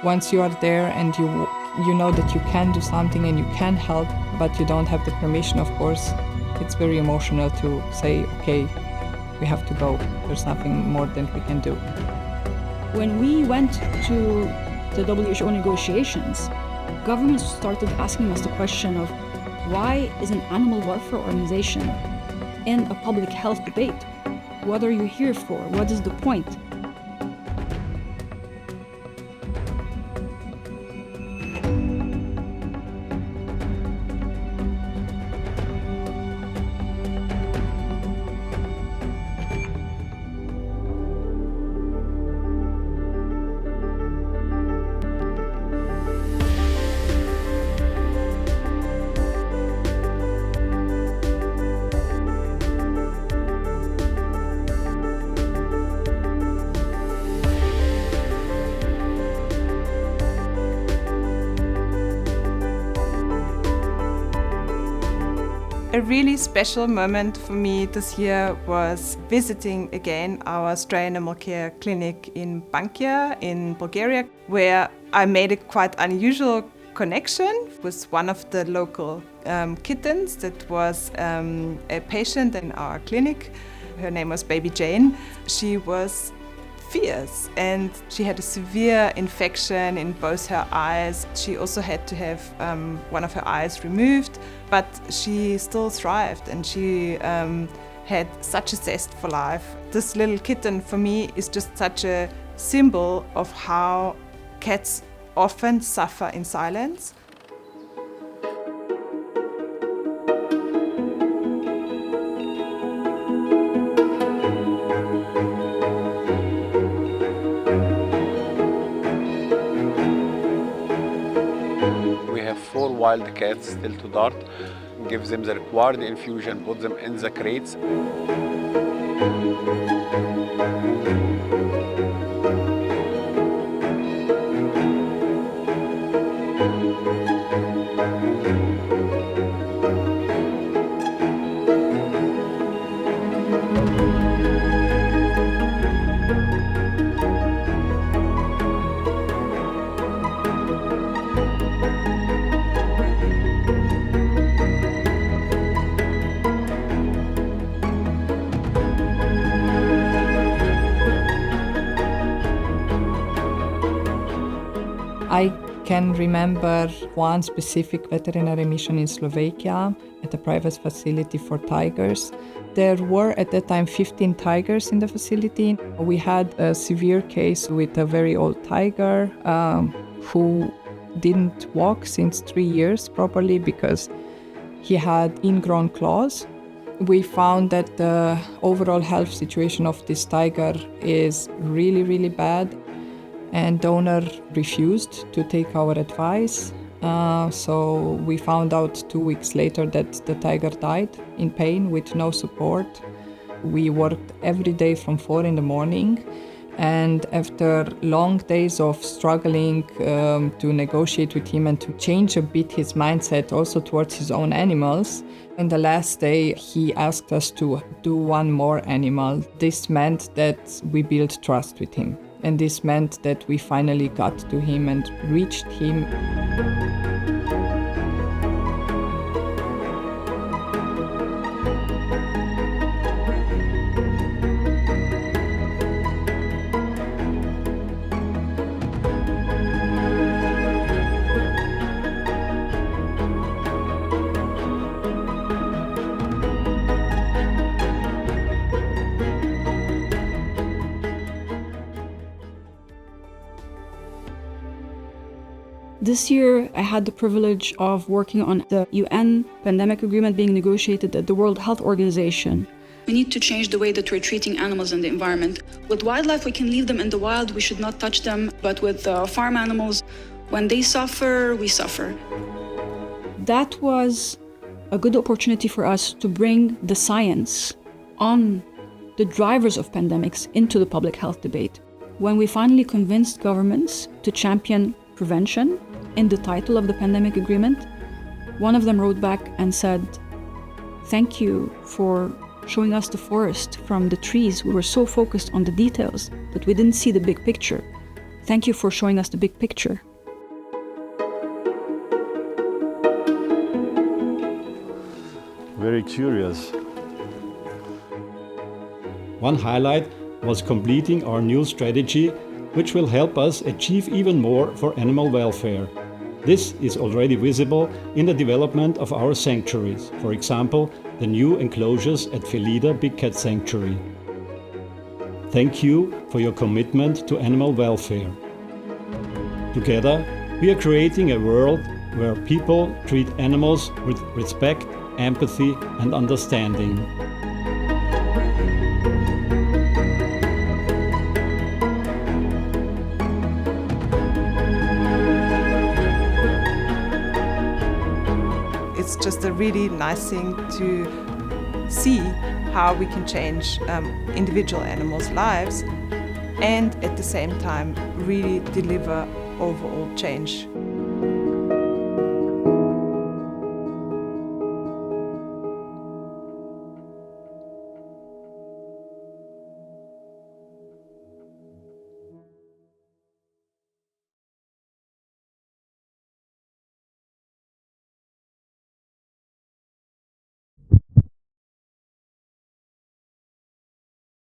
Once you are there and you know that you can do something and you can help, but you don't have the permission, of course, it's very emotional to say, okay, we have to go. There's nothing more that we can do. When we went to the WHO negotiations, governments started asking us the question of why is an animal welfare organization in a public health debate? What are you here for? What is the point? A really special moment for me this year was visiting again our stray animal care clinic in Bankia in Bulgaria, where I made a quite unusual connection with one of the local kittens that was a patient in our clinic. Her name was Baby Jane. She was fierce and she had a severe infection in both her eyes. She also had to have one of her eyes removed, but she still thrived and she had such a zest for life. This little kitten for me is just such a symbol of how cats often suffer in silence. We have 4 wild cats still to dart. Give them the required infusion, put them in the crates. I can remember one specific veterinary mission in Slovakia at a private facility for tigers. There were at that time 15 tigers in the facility. We had a severe case with a very old tiger who didn't walk since 3 years properly because he had ingrown claws. We found that the overall health situation of this tiger is really, really bad. And the owner refused to take our advice. So we found out 2 weeks later that the tiger died in pain with no support. We worked every day from 4 in the morning. And after long days of struggling to negotiate with him and to change a bit his mindset also towards his own animals, in the last day he asked us to do one more animal. This meant that we built trust with him. And this meant that we finally got to him and reached him. This year, I had the privilege of working on the UN pandemic agreement being negotiated at the World Health Organization. We need to change the way that we're treating animals in the environment. With wildlife, we can leave them in the wild, we should not touch them. But with farm animals, when they suffer, we suffer. That was a good opportunity for us to bring the science on the drivers of pandemics into the public health debate. When we finally convinced governments to champion prevention in the title of the pandemic agreement, one of them wrote back and said, "Thank you for showing us the forest from the trees. We were so focused on the details that we didn't see the big picture. Thank you for showing us the big picture. Very curious. One highlight was completing our new strategy, which will help us achieve even more for animal welfare. This is already visible in the development of our sanctuaries, for example, the new enclosures at Felida Big Cat Sanctuary. Thank you for your commitment to animal welfare. Together, we are creating a world where people treat animals with respect, empathy, and understanding. It's just a really nice thing to see how we can change individual animals' lives and at the same time really deliver overall change.